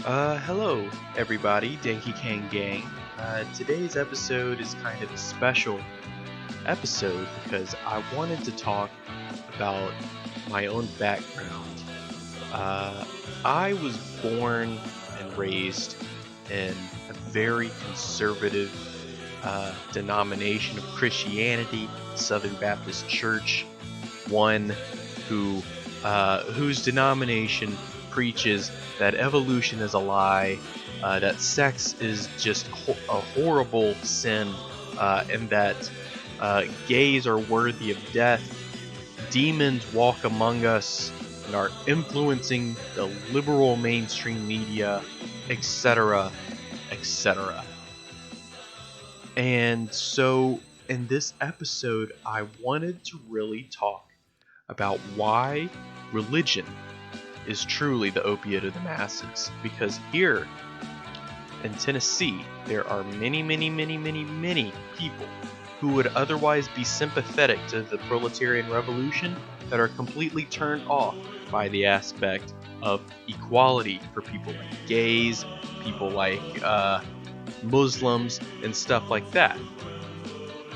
Hello, everybody, Dankey Kang gang. Today's episode is kind of a special episode because I wanted to talk about my own background. Uh, I was born and raised in a very conservative denomination of Christianity, Southern Baptist Church, one who whose denomination preaches that evolution is a lie, that sex is just a horrible sin, and that gays are worthy of death, demons walk among us and are influencing the liberal mainstream media, etc., etc. And so, in this episode, I wanted to really talk about why religion is truly the opiate of the masses. Because here in Tennessee, there are many people who would otherwise be sympathetic to the proletarian revolution that are completely turned off by the aspect of equality for people like gays, people like Muslims, and stuff like that.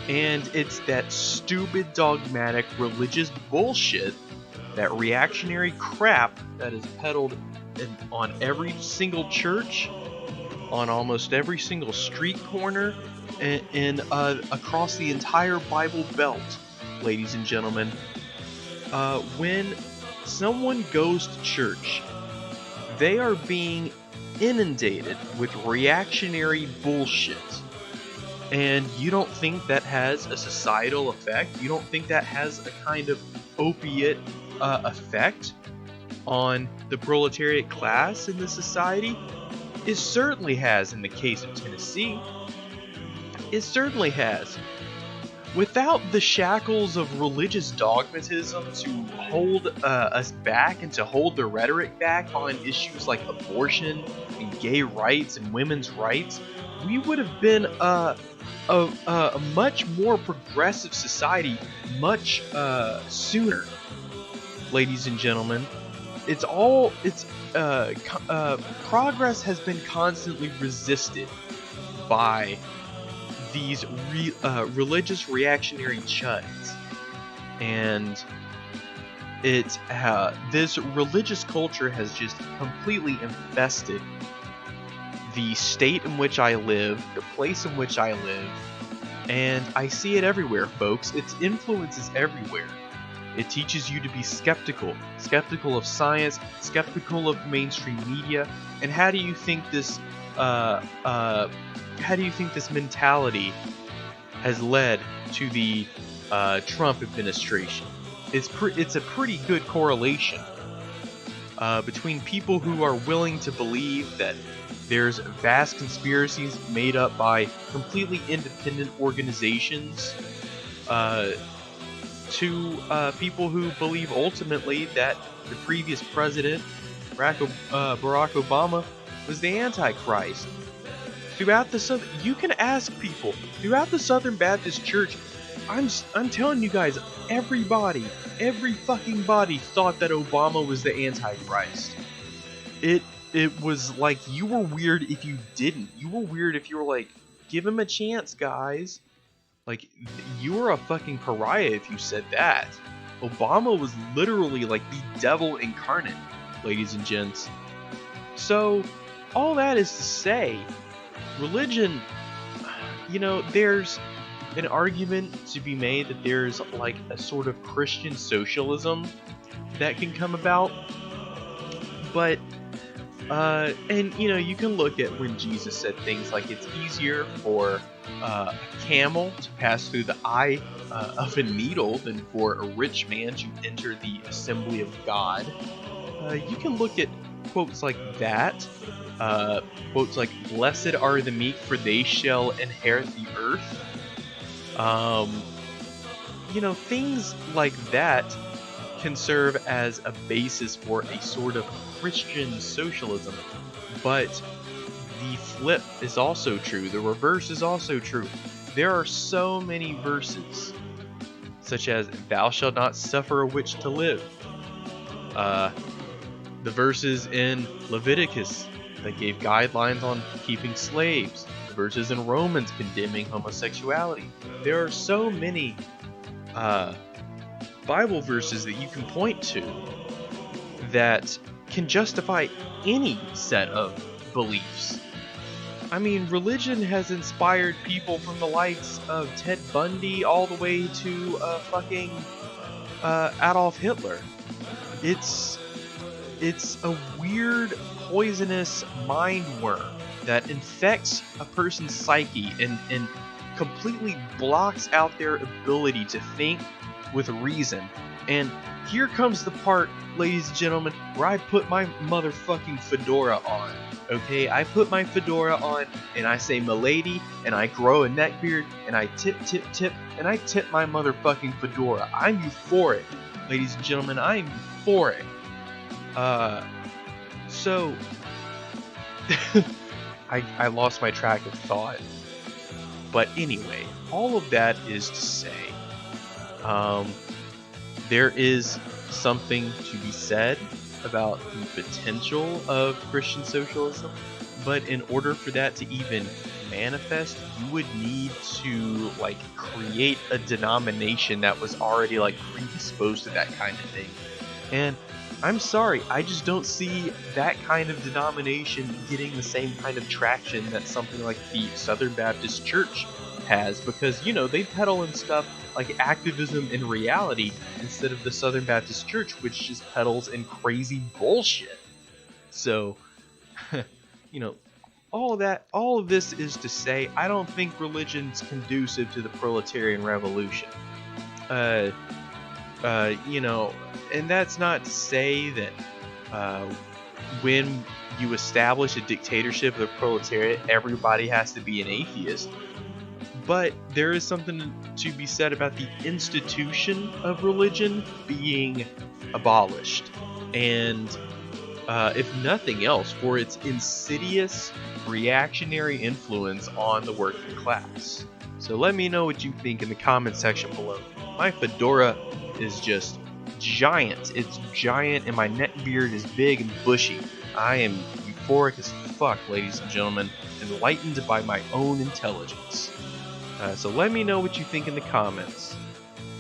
And it's that stupid, dogmatic, religious bullshit, that reactionary crap that is peddled on every single church, on almost every single street corner, and across the entire Bible Belt, ladies and gentlemen. When someone goes to church, they are being inundated with reactionary bullshit. And you don't think that has a societal effect? You don't think that has a kind of opiate effect on the proletariat class in the society? It certainly has in the case of Tennessee. It certainly has. Without the shackles of religious dogmatism to hold us back and to hold the rhetoric back on issues like abortion and gay rights and women's rights, we would have been a much more progressive society much sooner, ladies and gentlemen. Progress has been constantly resisted by these religious reactionary chuds, and this religious culture has just completely infested the state in which I live, the place in which I live, and I see it everywhere, folks. Its influence is everywhere. It teaches you to be skeptical of science, skeptical of mainstream media. And how do you think this mentality has led to the Trump administration? It's a pretty good correlation between people who are willing to believe that there's vast conspiracies made up by completely independent organizations, to people who believe ultimately that the previous president, Barack Obama, was the Antichrist. You can ask people throughout the Southern Baptist Church. I'm telling you guys, every fucking body thought that Obama was the Antichrist. It was like, you were weird if you didn't. You were weird if you were like, give him a chance, guys. Like, you were a fucking pariah if you said that. Obama was literally like the devil incarnate, ladies and gents. So, all that is to say, religion, there's an argument to be made that there's like a sort of Christian socialism that can come about. But, you can look at when Jesus said things like it's easier for a camel to pass through the eye of a needle than for a rich man to enter the assembly of God. You can look at quotes like that, quotes like "Blessed are the meek, for they shall inherit the earth." Things like that can serve as a basis for a sort of Christian socialism, but the flip is also true. The reverse is also true. There are so many verses, such as "Thou shalt not suffer a witch to live." The verses in Leviticus that gave guidelines on keeping slaves, verses in Romans condemning homosexuality. There are so many Bible verses that you can point to that can justify any set of beliefs. I mean, religion has inspired people from the likes of Ted Bundy all the way to fucking Adolf Hitler. It's a weird, poisonous mind worm that infects a person's psyche and completely blocks out their ability to think with reason. And here comes the part, ladies and gentlemen, where I put my motherfucking fedora on. Okay, I put my fedora on and I say "milady" and I grow a neck beard and I tip and I tip my motherfucking fedora. I'm euphoric, ladies and gentlemen. I'm euphoric. So I lost my track of thought. But anyway, all of that is to say, there is something to be said about the potential of Christian socialism, but in order for that to even manifest, you would need to like create a denomination that was already like predisposed to that kind of thing. And I'm sorry, I just don't see that kind of denomination getting the same kind of traction that something like the Southern Baptist Church has, because, you know, they peddle in stuff like activism and reality instead of the Southern Baptist Church, which just peddles in crazy bullshit. So, you know, all of this is to say, I don't think religion's conducive to the proletarian revolution. You know, and that's not to say that when you establish a dictatorship of the proletariat, everybody has to be an atheist. But there is something to be said about the institution of religion being abolished. And if nothing else, for its insidious reactionary influence on the working class. So let me know what you think in the comment section below. My fedora is just giant. It's giant and my neck beard is big and bushy. I am euphoric as fuck, ladies and gentlemen, enlightened by my own intelligence. So let me know what you think in the comments.